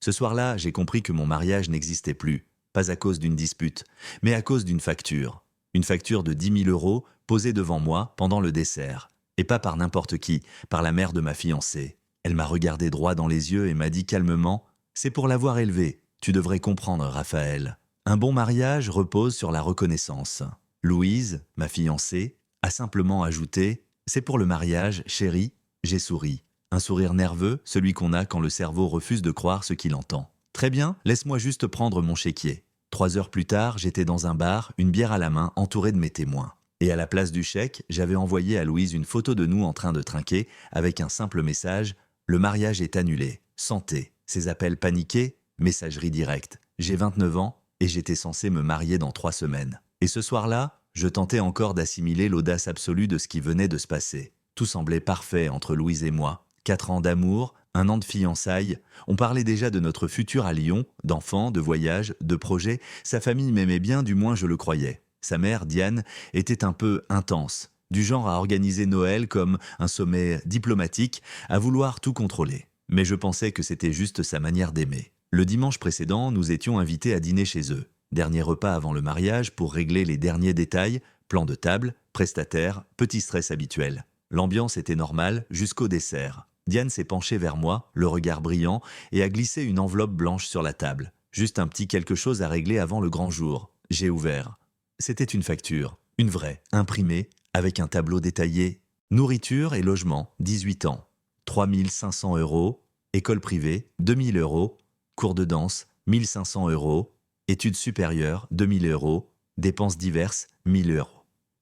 Ce soir-là, j'ai compris que mon mariage n'existait plus, pas à cause d'une dispute, mais à cause d'une facture. Une facture de 10 000 € posée devant moi pendant le dessert. Et pas par n'importe qui, par la mère de ma fiancée. Elle m'a regardé droit dans les yeux et m'a dit calmement « C'est pour l'avoir élevée, tu devrais comprendre, Raphaël. Un bon mariage repose sur la reconnaissance. » Louise, ma fiancée, a simplement ajouté « C'est pour le mariage, chérie. » J'ai souri. Un sourire nerveux, celui qu'on a quand le cerveau refuse de croire ce qu'il entend. Très bien, laisse-moi juste prendre mon chéquier. 3 heures plus tard, j'étais dans un bar, une bière à la main, entouré de mes témoins. Et à la place du chèque, j'avais envoyé à Louise une photo de nous en train de trinquer, avec un simple message « Le mariage est annulé. Santé. » Ces appels paniqués, messagerie directe. J'ai 29 ans et j'étais censé me marier dans 3 semaines. Et ce soir-là, je tentais encore d'assimiler l'audace absolue de ce qui venait de se passer. Tout semblait parfait entre Louise et moi. 4 ans d'amour, 1 an de fiançailles. On parlait déjà de notre futur à Lyon, d'enfants, de voyages, de projets. Sa famille m'aimait bien, du moins je le croyais. Sa mère, Diane, était un peu intense, du genre à organiser Noël comme un sommet diplomatique, à vouloir tout contrôler. Mais je pensais que c'était juste sa manière d'aimer. Le dimanche précédent, nous étions invités à dîner chez eux. Dernier repas avant le mariage pour régler les derniers détails, plan de table, prestataire, petit stress habituel. L'ambiance était normale jusqu'au dessert. Diane s'est penchée vers moi, le regard brillant, et a glissé une enveloppe blanche sur la table. Juste un petit quelque chose à régler avant le grand jour. J'ai ouvert. C'était une facture, une vraie, imprimée, avec un tableau détaillé. Nourriture et logement, 18 ans. 3 500 €. École privée, 2 000 €. Cours de danse, 1 500 €. Études supérieures, 2 000 €. Dépenses diverses, 1 000 €.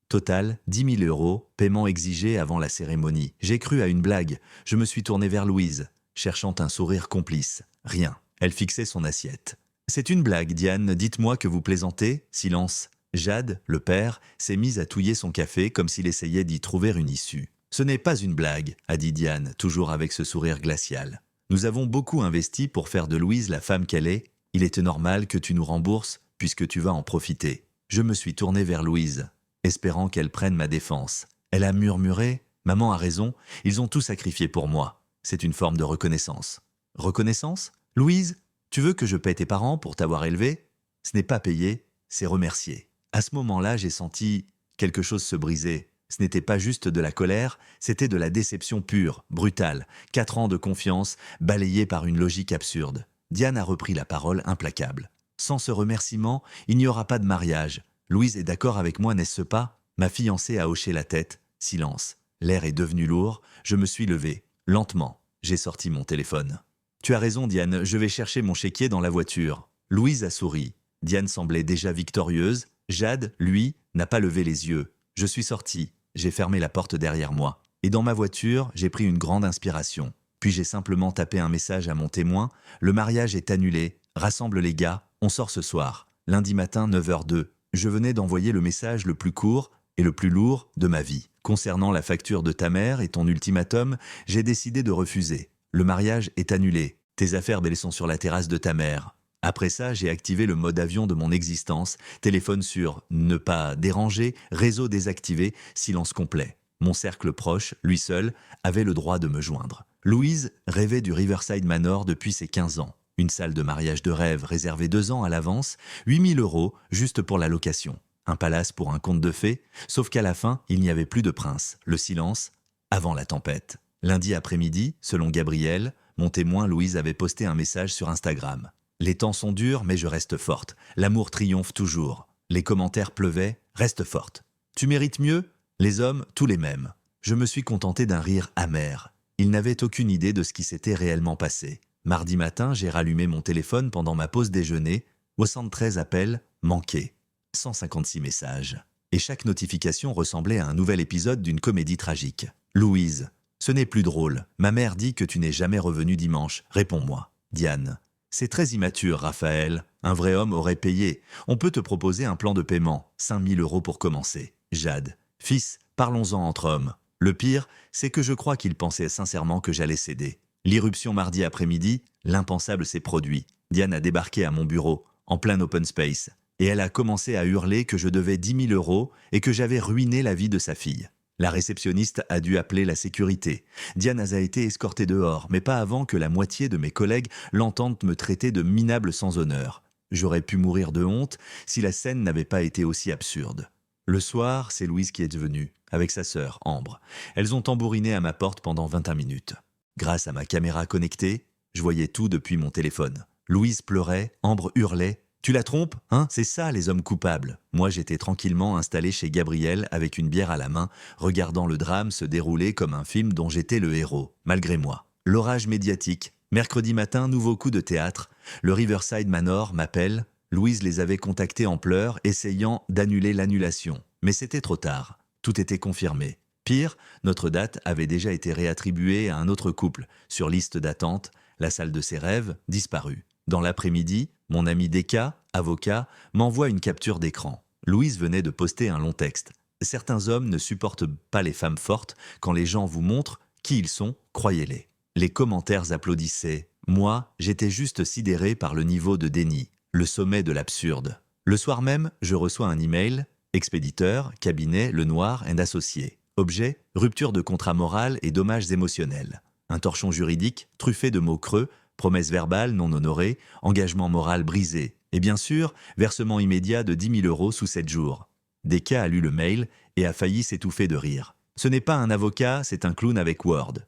Total, 10 000 €, paiement exigé avant la cérémonie. J'ai cru à une blague. Je me suis tourné vers Louise, cherchant un sourire complice. Rien. Elle fixait son assiette. C'est une blague, Diane, dites-moi que vous plaisantez. Silence. Jade, le père, s'est mise à touiller son café comme s'il essayait d'y trouver une issue. Ce n'est pas une blague, a dit Diane, toujours avec ce sourire glacial. Nous avons beaucoup investi pour faire de Louise la femme qu'elle est. Il était normal que tu nous rembourses, puisque tu vas en profiter. Je me suis tourné vers Louise, espérant qu'elle prenne ma défense. Elle a murmuré « Maman a raison, ils ont tout sacrifié pour moi. C'est une forme de reconnaissance. » Reconnaissance ? Louise, tu veux que je paie tes parents pour t'avoir élevé ? Ce n'est pas payer, c'est remercier. À ce moment-là, j'ai senti quelque chose se briser. Ce n'était pas juste de la colère, c'était de la déception pure, brutale. 4 ans de confiance, balayés par une logique absurde. Diane a repris la parole implacable. Sans ce remerciement, il n'y aura pas de mariage. Louise est d'accord avec moi, n'est-ce pas ? Ma fiancée a hoché la tête. Silence. L'air est devenu lourd. Je me suis levé. Lentement. J'ai sorti mon téléphone. Tu as raison, Diane, je vais chercher mon chéquier dans la voiture. Louise a souri. Diane semblait déjà victorieuse. Jade, lui, n'a pas levé les yeux. Je suis sorti. J'ai fermé la porte derrière moi. Et dans ma voiture, j'ai pris une grande inspiration. Puis j'ai simplement tapé un message à mon témoin. Le mariage est annulé. Rassemble les gars. On sort ce soir. Lundi matin, 9h02. Je venais d'envoyer le message le plus court et le plus lourd de ma vie. Concernant la facture de ta mère et ton ultimatum, j'ai décidé de refuser. Le mariage est annulé. Tes affaires, elles sont sur la terrasse de ta mère. Après ça, j'ai activé le mode avion de mon existence, téléphone sur ne pas déranger, réseau désactivé, silence complet. Mon cercle proche, lui seul, avait le droit de me joindre. Louise rêvait du Riverside Manor depuis ses 15 ans. Une salle de mariage de rêve réservée 2 ans à l'avance, 8 000 € juste pour la location. Un palace pour un conte de fées, sauf qu'à la fin, il n'y avait plus de prince. Le silence avant la tempête. Lundi après-midi, selon Gabriel, mon témoin Louise avait posté un message sur Instagram. Les temps sont durs, mais je reste forte. L'amour triomphe toujours. Les commentaires pleuvaient, reste forte. Tu mérites mieux ? Les hommes, tous les mêmes. Je me suis contenté d'un rire amer. Ils n'avaient aucune idée de ce qui s'était réellement passé. Mardi matin, j'ai rallumé mon téléphone pendant ma pause déjeuner. 73 appels manqués. 156 messages. Et chaque notification ressemblait à un nouvel épisode d'une comédie tragique. Louise, ce n'est plus drôle. Ma mère dit que tu n'es jamais revenu dimanche. Réponds-moi. Diane. C'est très immature, Raphaël. Un vrai homme aurait payé. On peut te proposer un plan de paiement. 5 000 € pour commencer. Jade. Fils, parlons-en entre hommes. Le pire, c'est que je crois qu'il pensait sincèrement que j'allais céder. L'irruption mardi après-midi, l'impensable s'est produit. Diane a débarqué à mon bureau, en plein open space. Et elle a commencé à hurler que je devais 10 000 € et que j'avais ruiné la vie de sa fille. La réceptionniste a dû appeler la sécurité. Diane a été escortée dehors, mais pas avant que la moitié de mes collègues l'entendent me traiter de minable sans honneur. J'aurais pu mourir de honte si la scène n'avait pas été aussi absurde. Le soir, c'est Louise qui est venue, avec sa sœur, Ambre. Elles ont tambouriné à ma porte pendant 21 minutes. Grâce à ma caméra connectée, je voyais tout depuis mon téléphone. Louise pleurait, Ambre hurlait. « Tu la trompes, hein? C'est ça les hommes coupables !» Moi j'étais tranquillement installé chez Gabriel avec une bière à la main, regardant le drame se dérouler comme un film dont j'étais le héros, malgré moi. L'orage médiatique. Mercredi matin, nouveau coup de théâtre. Le Riverside Manor m'appelle. Louise les avait contactés en pleurs, essayant d'annuler l'annulation. Mais c'était trop tard. Tout était confirmé. Pire, notre date avait déjà été réattribuée à un autre couple, sur liste d'attente, la salle de ses rêves, disparue. Dans l'après-midi, mon ami Deka, avocat, m'envoie une capture d'écran. Louise venait de poster un long texte. Certains hommes ne supportent pas les femmes fortes. Quand les gens vous montrent qui ils sont, croyez-les. Les commentaires applaudissaient. Moi, j'étais juste sidéré par le niveau de déni, le sommet de l'absurde. Le soir même, je reçois un email. Expéditeur, cabinet, Lenoir & Associés. Objet, rupture de contrat moral et dommages émotionnels. Un torchon juridique, truffé de mots creux, promesse verbale non honorée, engagement moral brisé. Et bien sûr, versement immédiat de 10 000 € sous 7 jours. Deka a lu le mail et a failli s'étouffer de rire. Ce n'est pas un avocat, c'est un clown avec Word.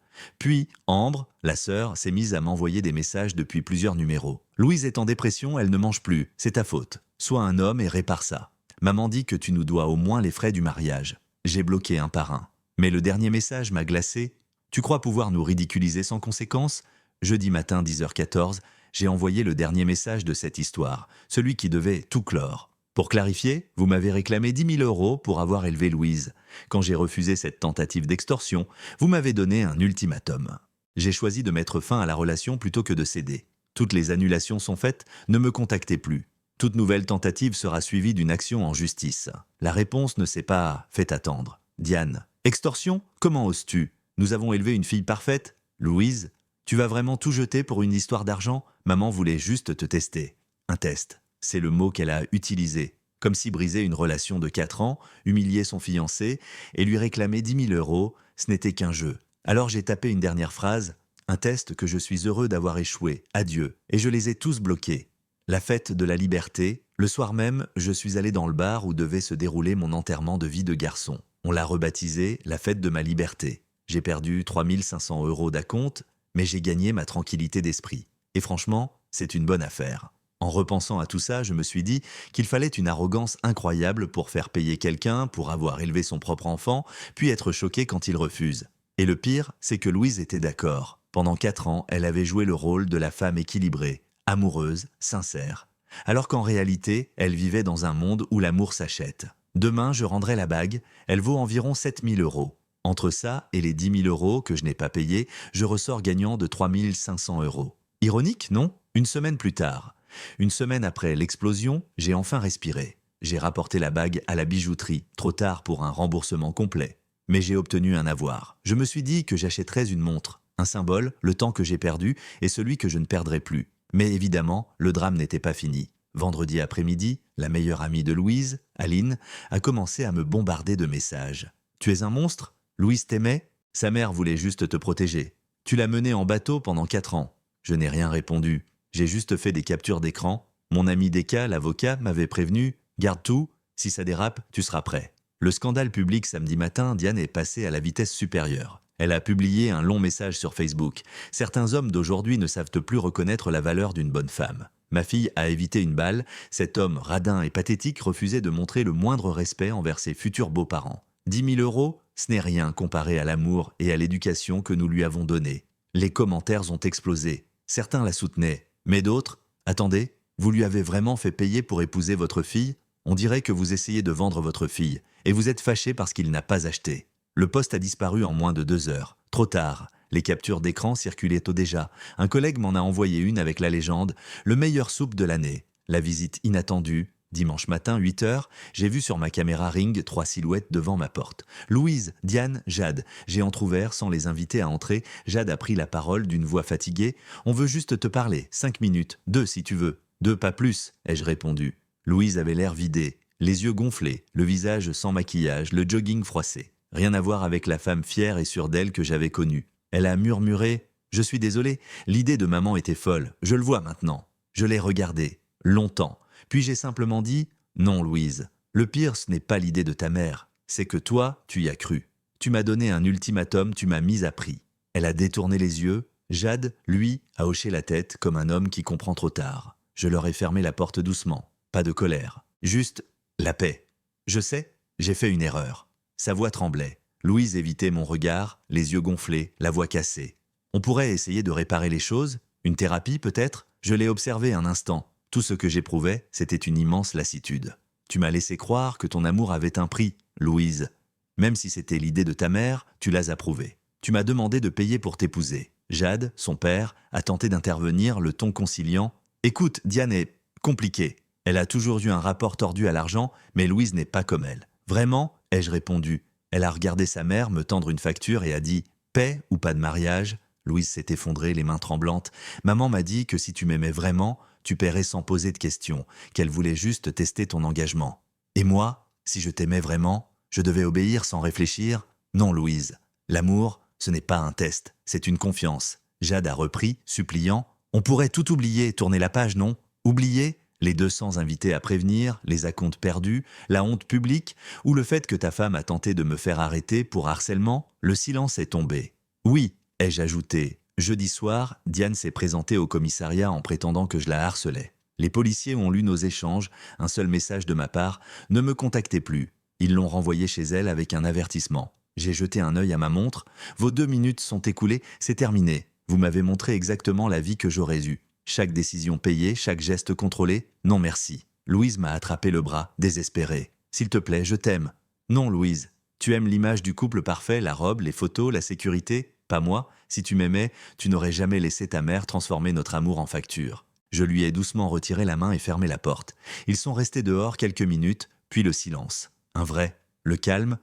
Puis, Ambre, la sœur, s'est mise à m'envoyer des messages depuis plusieurs numéros. Louise est en dépression, elle ne mange plus, c'est ta faute. Sois un homme et répare ça. Maman dit que tu nous dois au moins les frais du mariage. J'ai bloqué un par un. Mais le dernier message m'a glacé. Tu crois pouvoir nous ridiculiser sans conséquence ? Jeudi matin 10h14, j'ai envoyé le dernier message de cette histoire, celui qui devait tout clore. Pour clarifier, vous m'avez réclamé 10 000 € pour avoir élevé Louise. Quand j'ai refusé cette tentative d'extorsion, vous m'avez donné un ultimatum. J'ai choisi de mettre fin à la relation plutôt que de céder. Toutes les annulations sont faites, ne me contactez plus. Toute nouvelle tentative sera suivie d'une action en justice. La réponse ne s'est pas fait attendre. Diane, extorsion ? Comment oses-tu ? Nous avons élevé une fille parfaite. Louise, tu vas vraiment tout jeter pour une histoire d'argent ? Maman voulait juste te tester. Un test, c'est le mot qu'elle a utilisé. Comme si briser une relation de 4 ans, humilier son fiancé et lui réclamer 10 000 €, ce n'était qu'un jeu. Alors j'ai tapé une dernière phrase, un test que je suis heureux d'avoir échoué, adieu, et je les ai tous bloqués. La fête de la liberté, le soir même, je suis allé dans le bar où devait se dérouler mon enterrement de vie de garçon. On l'a rebaptisé la fête de ma liberté. J'ai perdu 3 500 € d'acompte, mais j'ai gagné ma tranquillité d'esprit. Et franchement, c'est une bonne affaire. En repensant à tout ça, je me suis dit qu'il fallait une arrogance incroyable pour faire payer quelqu'un pour avoir élevé son propre enfant, puis être choqué quand il refuse. Et le pire, c'est que Louise était d'accord. Pendant 4 ans, elle avait joué le rôle de la femme équilibrée, amoureuse, sincère. Alors qu'en réalité, elle vivait dans un monde où l'amour s'achète. Demain, je rendrai la bague, elle vaut environ 7 000 €. Entre ça et les 10 000 € que je n'ai pas payés, je ressors gagnant de 3 500 €. Ironique, non ? Une semaine plus tard. Une semaine après l'explosion, j'ai enfin respiré. J'ai rapporté la bague à la bijouterie, trop tard pour un remboursement complet. Mais j'ai obtenu un avoir. Je me suis dit que j'achèterais une montre, un symbole, le temps que j'ai perdu et celui que je ne perdrai plus. Mais évidemment, le drame n'était pas fini. Vendredi après-midi, la meilleure amie de Louise, Aline, a commencé à me bombarder de messages. « Tu es un monstre ? Louise t'aimait ? Sa mère voulait juste te protéger. Tu l'as menée en bateau pendant 4 ans. » Je n'ai rien répondu. J'ai juste fait des captures d'écran. Mon ami Deka, l'avocat, m'avait prévenu « Garde tout, si ça dérape, tu seras prêt. » Le scandale public samedi matin, Diane est passée à la vitesse supérieure. Elle a publié un long message sur Facebook. Certains hommes d'aujourd'hui ne savent plus reconnaître la valeur d'une bonne femme. Ma fille a évité une balle. Cet homme radin et pathétique refusait de montrer le moindre respect envers ses futurs beaux-parents. 10 000 €, ce n'est rien comparé à l'amour et à l'éducation que nous lui avons donnée. Les commentaires ont explosé. Certains la soutenaient, mais d'autres « Attendez, vous lui avez vraiment fait payer pour épouser votre fille ? On dirait que vous essayez de vendre votre fille, et vous êtes fâché parce qu'il n'a pas acheté. » Le poste a disparu en moins de 2 heures. Trop tard. Les captures d'écran circulaient au déjà. Un collègue m'en a envoyé une avec la légende « Le meilleur soupe de l'année ». La visite inattendue. Dimanche matin, 8 h, j'ai vu sur ma caméra Ring 3 silhouettes devant ma porte. Louise, Diane, Jade. J'ai entrouvert sans les inviter à entrer. Jade a pris la parole d'une voix fatiguée. « On veut juste te parler, 5 minutes, 2 si tu veux. 2 pas plus, ai-je répondu. Louise avait l'air vidée, les yeux gonflés, le visage sans maquillage, le jogging froissé. Rien à voir avec la femme fière et sûre d'elle que j'avais connue. Elle a murmuré « Je suis désolé, l'idée de maman était folle, je le vois maintenant. » Je l'ai regardée, longtemps, puis j'ai simplement dit « Non, Louise, le pire ce n'est pas l'idée de ta mère, c'est que toi, tu y as cru. Tu m'as donné un ultimatum, tu m'as mise à prix. » Elle a détourné les yeux. Jade, lui, a hoché la tête comme un homme qui comprend trop tard. Je leur ai fermé la porte doucement, pas de colère, juste la paix. Je sais, j'ai fait une erreur. Sa voix tremblait. Louise évitait mon regard, les yeux gonflés, la voix cassée. On pourrait essayer de réparer les choses, une thérapie peut-être. Je l'ai observé un instant. Tout ce que j'éprouvais, c'était une immense lassitude. Tu m'as laissé croire que ton amour avait un prix, Louise. Même si c'était l'idée de ta mère, tu l'as approuvée. Tu m'as demandé de payer pour t'épouser. Jade, son père, a tenté d'intervenir, le ton conciliant. « Écoute, Diane est compliquée. Elle a toujours eu un rapport tordu à l'argent, mais Louise n'est pas comme elle. »« Vraiment ?» ai-je répondu. Elle a regardé sa mère me tendre une facture et a dit « Paix ou pas de mariage ?» Louise s'est effondrée, les mains tremblantes. « Maman m'a dit que si tu m'aimais vraiment, tu paierais sans poser de questions, qu'elle voulait juste tester ton engagement. Et moi, si je t'aimais vraiment, je devais obéir sans réfléchir ? Non, Louise. L'amour, ce n'est pas un test, c'est une confiance. » Jade a repris, suppliant. « On pourrait tout oublier, tourner la page, non ? Oublier ? Les 200 invités à prévenir, les acomptes perdus, la honte publique, ou le fait que ta femme a tenté de me faire arrêter pour harcèlement ? Le silence est tombé. Oui, ai-je ajouté. Jeudi soir, Diane s'est présentée au commissariat en prétendant que je la harcelais. Les policiers ont lu nos échanges, un seul message de ma part, ne me contactez plus. Ils l'ont renvoyée chez elle avec un avertissement. J'ai jeté un œil à ma montre. Vos 2 minutes sont écoulées, c'est terminé. Vous m'avez montré exactement la vie que j'aurais eue. Chaque décision payée, chaque geste contrôlé. Non merci. Louise m'a attrapé le bras, désespérée. S'il te plaît, je t'aime. Non, Louise. Tu aimes l'image du couple parfait, la robe, les photos, la sécurité ? Pas moi. Si tu m'aimais, tu n'aurais jamais laissé ta mère transformer notre amour en facture. Je lui ai doucement retiré la main et fermé la porte. Ils sont restés dehors quelques minutes, puis le silence. Un vrai. Le calme.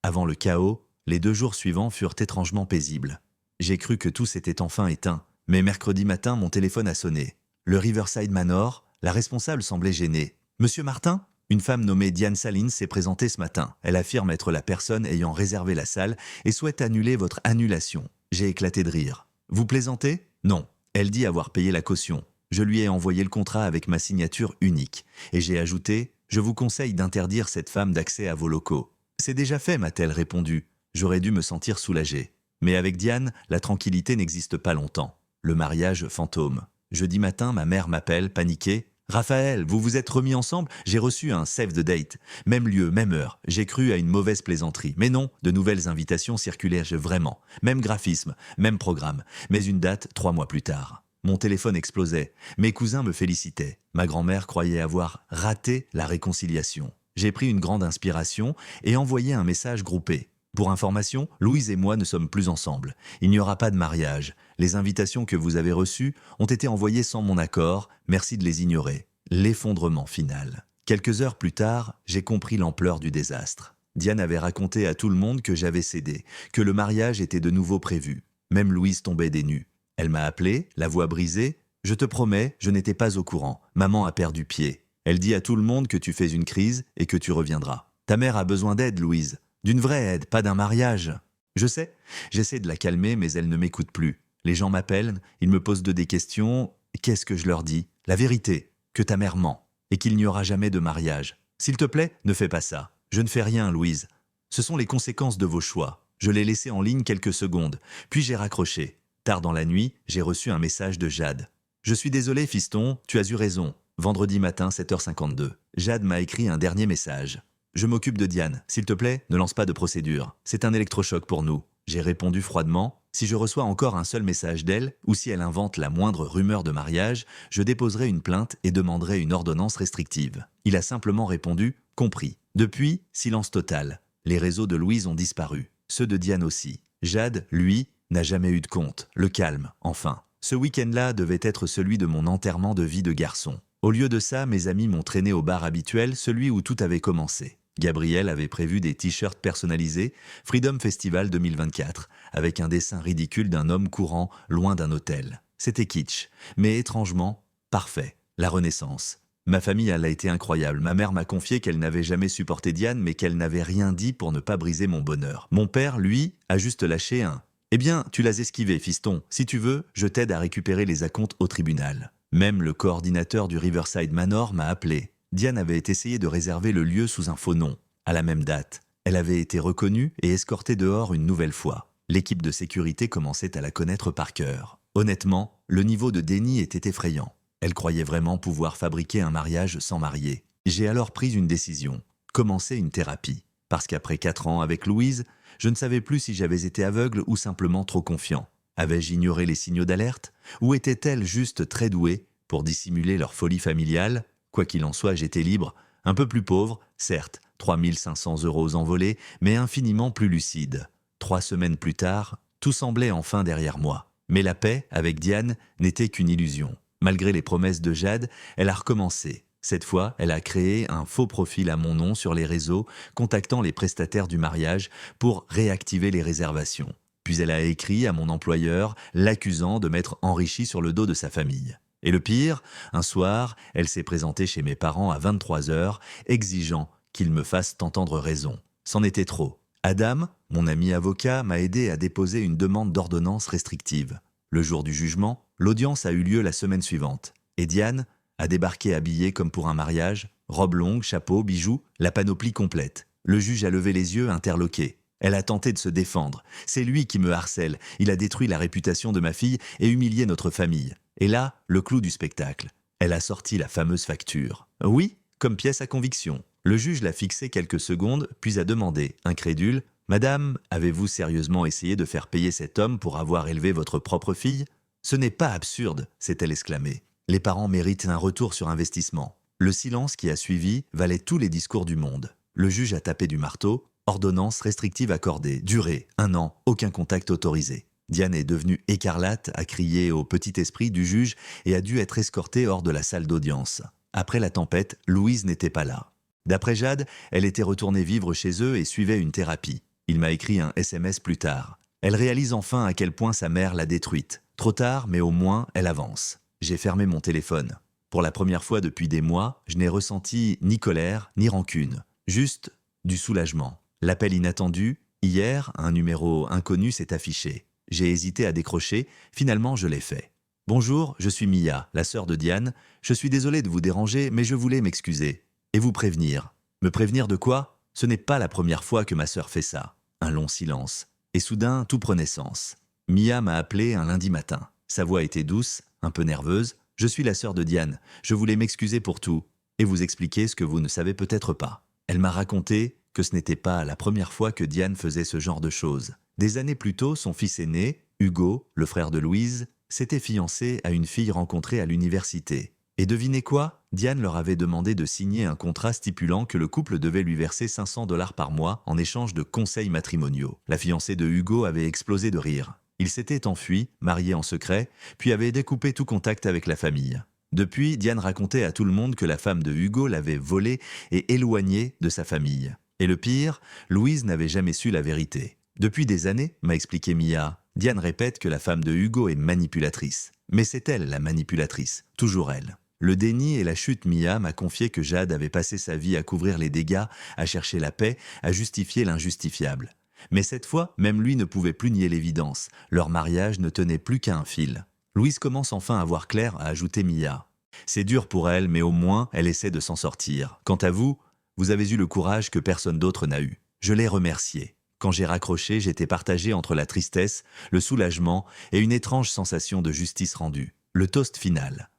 Avant le chaos, les 2 jours suivants furent étrangement paisibles. J'ai cru que tout s'était enfin éteint, mais mercredi matin, mon téléphone a sonné. Le Riverside Manor, la responsable semblait gênée. « Monsieur Martin ?» Une femme nommée Diane Salins s'est présentée ce matin. Elle affirme être la personne ayant réservé la salle et souhaite annuler votre annulation. J'ai éclaté de rire. « Vous plaisantez ?» Non. Elle dit avoir payé la caution. Je lui ai envoyé le contrat avec ma signature unique. Et j'ai ajouté « Je vous conseille d'interdire cette femme d'accès à vos locaux. » « C'est déjà fait, m'a-t-elle répondu. J'aurais dû me sentir soulagé. Mais avec Diane, la tranquillité n'existe pas longtemps. Le mariage fantôme. Jeudi matin, ma mère m'appelle, paniquée. « Raphaël, vous vous êtes remis ensemble ? J'ai reçu un save the date. Même lieu, même heure. J'ai cru à une mauvaise plaisanterie. Mais non, de nouvelles invitations circulaient vraiment. Même graphisme, même programme. Mais une date 3 mois plus tard. Mon téléphone explosait. Mes cousins me félicitaient. Ma grand-mère croyait avoir raté la réconciliation. J'ai pris une grande inspiration et envoyé un message groupé. Pour information, Louise et moi ne sommes plus ensemble. Il n'y aura pas de mariage. Les invitations que vous avez reçues ont été envoyées sans mon accord. Merci de les ignorer. L'effondrement final. Quelques heures plus tard, j'ai compris l'ampleur du désastre. Diane avait raconté à tout le monde que j'avais cédé, que le mariage était de nouveau prévu. Même Louise tombait des nues. Elle m'a appelé, la voix brisée. « Je te promets, je n'étais pas au courant. Maman a perdu pied. Elle dit à tout le monde que tu fais une crise et que tu reviendras. Ta mère a besoin d'aide, Louise. D'une vraie aide, pas d'un mariage. » Je sais, j'essaie de la calmer, mais elle ne m'écoute plus. Les gens m'appellent, ils me posent des questions. Qu'est-ce que je leur dis ? La vérité, que ta mère ment et qu'il n'y aura jamais de mariage. S'il te plaît, ne fais pas ça. Je ne fais rien, Louise. Ce sont les conséquences de vos choix. Je l'ai laissé en ligne quelques secondes, puis j'ai raccroché. Tard dans la nuit, j'ai reçu un message de Jade. « Je suis désolé, fiston, tu as eu raison. Vendredi matin, 7h52. Jade m'a écrit un dernier message. « Je m'occupe de Diane. S'il te plaît, ne lance pas de procédure. C'est un électrochoc pour nous. » J'ai répondu froidement. Si je reçois encore un seul message d'elle, ou si elle invente la moindre rumeur de mariage, je déposerai une plainte et demanderai une ordonnance restrictive. Il a simplement répondu « compris ». Depuis, silence total. Les réseaux de Louise ont disparu. Ceux de Diane aussi. Jade, lui, n'a jamais eu de compte. Le calme, enfin. Ce week-end-là devait être celui de mon enterrement de vie de garçon. Au lieu de ça, mes amis m'ont traîné au bar habituel, celui où tout avait commencé. Gabriel avait prévu des t-shirts personnalisés, Freedom Festival 2024, avec un dessin ridicule d'un homme courant loin d'un hôtel. C'était kitsch, mais étrangement, parfait. La Renaissance. Ma famille, elle a été incroyable. Ma mère m'a confié qu'elle n'avait jamais supporté Diane, mais qu'elle n'avait rien dit pour ne pas briser mon bonheur. Mon père, lui, a juste lâché un « Eh bien, tu l'as esquivé, fiston. Si tu veux, je t'aide à récupérer les acomptes au tribunal. » Même le coordinateur du Riverside Manor m'a appelé. Diane avait essayé de réserver le lieu sous un faux nom. À la même date, elle avait été reconnue et escortée dehors une nouvelle fois. L'équipe de sécurité commençait à la connaître par cœur. Honnêtement, le niveau de déni était effrayant. Elle croyait vraiment pouvoir fabriquer un mariage sans marier. J'ai alors pris une décision, commencer une thérapie. Parce qu'après 4 ans avec Louise, je ne savais plus si j'avais été aveugle ou simplement trop confiant. Avais-je ignoré les signaux d'alerte? Ou était-elle juste très douée pour dissimuler leur folie familiale? Quoi qu'il en soit, j'étais libre, un peu plus pauvre, certes, 3 500 € envolés, mais infiniment plus lucide. 3 semaines plus tard, tout semblait enfin derrière moi. Mais la paix, avec Diane, n'était qu'une illusion. Malgré les promesses de Jade, elle a recommencé. Cette fois, elle a créé un faux profil à mon nom sur les réseaux, contactant les prestataires du mariage pour réactiver les réservations. Puis elle a écrit à mon employeur, l'accusant de m'être enrichi sur le dos de sa famille. Et le pire, un soir, elle s'est présentée chez mes parents à 23 h, exigeant qu'ils me fassent entendre raison. C'en était trop. Adam, mon ami avocat, m'a aidé à déposer une demande d'ordonnance restrictive. Le jour du jugement, l'audience a eu lieu la semaine suivante. Et Diane a débarqué habillée comme pour un mariage, robe longue, chapeau, bijoux, la panoplie complète. Le juge a levé les yeux, interloqué. Elle a tenté de se défendre. C'est lui qui me harcèle. Il a détruit la réputation de ma fille et humilié notre famille. Et là, le clou du spectacle. Elle a sorti la fameuse facture. Oui, comme pièce à conviction. Le juge l'a fixée quelques secondes, puis a demandé, incrédule, « Madame, avez-vous sérieusement essayé de faire payer cet homme pour avoir élevé votre propre fille ?»« Ce n'est pas absurde », s'est-elle exclamée. Les parents méritent un retour sur investissement. Le silence qui a suivi valait tous les discours du monde. Le juge a tapé du marteau, ordonnance restrictive accordée, durée, 1 an, aucun contact autorisé. Diane est devenue écarlate, a crié au petit esprit du juge et a dû être escortée hors de la salle d'audience. Après la tempête, Louise n'était pas là. D'après Jade, elle était retournée vivre chez eux et suivait une thérapie. Il m'a écrit un SMS plus tard. Elle réalise enfin à quel point sa mère l'a détruite. Trop tard, mais au moins, elle avance. J'ai fermé mon téléphone. Pour la première fois depuis des mois, je n'ai ressenti ni colère, ni rancune. Juste du soulagement. L'appel inattendu, hier, un numéro inconnu s'est affiché. J'ai hésité à décrocher, finalement je l'ai fait. « Bonjour, je suis Mia, la sœur de Diane. Je suis désolé de vous déranger, mais je voulais m'excuser. Et vous prévenir. » « Me prévenir de quoi ? Ce n'est pas la première fois que ma sœur fait ça. » Un long silence. Et soudain, tout prenait sens. Mia m'a appelé un lundi matin. Sa voix était douce, un peu nerveuse. « Je suis la sœur de Diane. Je voulais m'excuser pour tout et vous expliquer ce que vous ne savez peut-être pas. » Elle m'a raconté que ce n'était pas la première fois que Diane faisait ce genre de choses. Des années plus tôt, son fils aîné, Hugo, le frère de Louise, s'était fiancé à une fille rencontrée à l'université. Et devinez quoi? Diane leur avait demandé de signer un contrat stipulant que le couple devait lui verser 500 $ par mois en échange de conseils matrimoniaux. La fiancée de Hugo avait explosé de rire. Il s'était enfui, marié en secret, puis avait découpé tout contact avec la famille. Depuis, Diane racontait à tout le monde que la femme de Hugo l'avait volé et éloigné de sa famille. Et le pire, Louise n'avait jamais su la vérité. Depuis des années, m'a expliqué Mia, Diane répète que la femme de Hugo est manipulatrice. Mais c'est elle la manipulatrice, toujours elle. Le déni et la chute Mia m'a confié que Jade avait passé sa vie à couvrir les dégâts, à chercher la paix, à justifier l'injustifiable. Mais cette fois, même lui ne pouvait plus nier l'évidence. Leur mariage ne tenait plus qu'à un fil. Louise commence enfin à voir clair, a ajouté Mia. C'est dur pour elle, mais au moins, elle essaie de s'en sortir. Quant à vous, vous avez eu le courage que personne d'autre n'a eu. Je l'ai remercié. Quand j'ai raccroché, j'étais partagé entre la tristesse, le soulagement et une étrange sensation de justice rendue. Le toast final.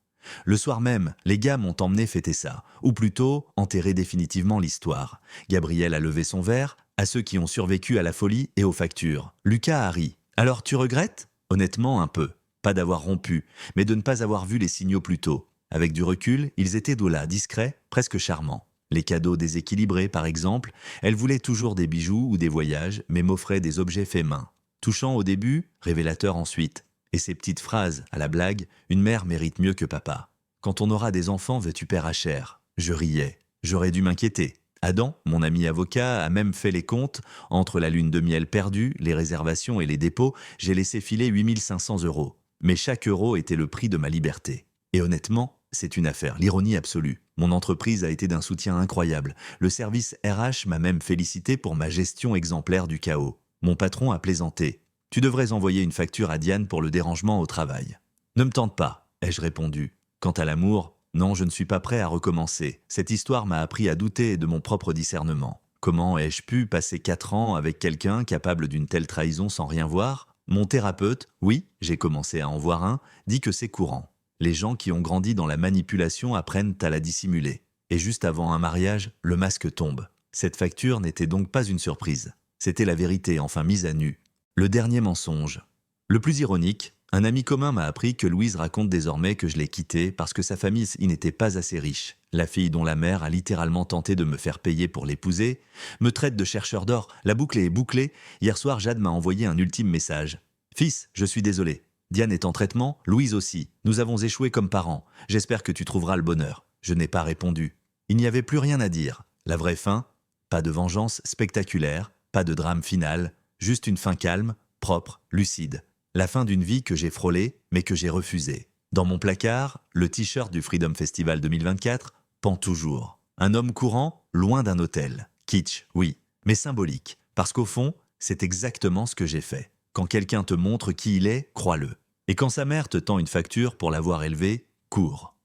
Le soir même, les gars m'ont emmené fêter ça, ou plutôt enterrer définitivement l'histoire. Gabriel a levé son verre, à ceux qui ont survécu à la folie et aux factures. Lucas a ri. « Alors tu regrettes ?» Honnêtement, un peu. Pas d'avoir rompu, mais de ne pas avoir vu les signaux plus tôt. Avec du recul, ils étaient là, discrets, presque charmants. Les cadeaux déséquilibrés, par exemple, elle voulait toujours des bijoux ou des voyages, mais m'offrait des objets faits main. Touchant au début, révélateur ensuite. Et ces petites phrases, à la blague, une mère mérite mieux que papa. Quand on aura des enfants, veux-tu paire à cher? Je riais. J'aurais dû m'inquiéter. Adam, mon ami avocat, a même fait les comptes. Entre la lune de miel perdue, les réservations et les dépôts, j'ai laissé filer 8 500 €. Mais chaque euro était le prix de ma liberté. Et honnêtement, c'est une affaire, l'ironie absolue. Mon entreprise a été d'un soutien incroyable. Le service RH m'a même félicité pour ma gestion exemplaire du chaos. Mon patron a plaisanté. Tu devrais envoyer une facture à Diane pour le dérangement au travail. Ne me tente pas, ai-je répondu. Quant à l'amour, non, je ne suis pas prêt à recommencer. Cette histoire m'a appris à douter de mon propre discernement. Comment ai-je pu passer 4 ans avec quelqu'un capable d'une telle trahison sans rien voir? Mon thérapeute, oui, j'ai commencé à en voir un, dit que c'est courant. Les gens qui ont grandi dans la manipulation apprennent à la dissimuler. Et juste avant un mariage, le masque tombe. Cette facture n'était donc pas une surprise. C'était la vérité, enfin mise à nu. Le dernier mensonge. Le plus ironique, un ami commun m'a appris que Louise raconte désormais que je l'ai quittée parce que sa famille n'était pas assez riche. La fille dont la mère a littéralement tenté de me faire payer pour l'épouser me traite de chercheur d'or. La boucle est bouclée. Hier soir, Jade m'a envoyé un ultime message. « Fils, je suis désolé. Diane est en traitement, Louise aussi. Nous avons échoué comme parents. J'espère que tu trouveras le bonheur. » Je n'ai pas répondu. Il n'y avait plus rien à dire. La vraie fin? Pas de vengeance spectaculaire, pas de drame final, juste une fin calme, propre, lucide. La fin d'une vie que j'ai frôlée, mais que j'ai refusée. Dans mon placard, le t-shirt du Freedom Festival 2024 pend toujours. Un homme courant, loin d'un hôtel. Kitsch, oui, mais symbolique. Parce qu'au fond, c'est exactement ce que j'ai fait. Quand quelqu'un te montre qui il est, crois-le. Et quand sa mère te tend une facture pour l'avoir élevé, cours.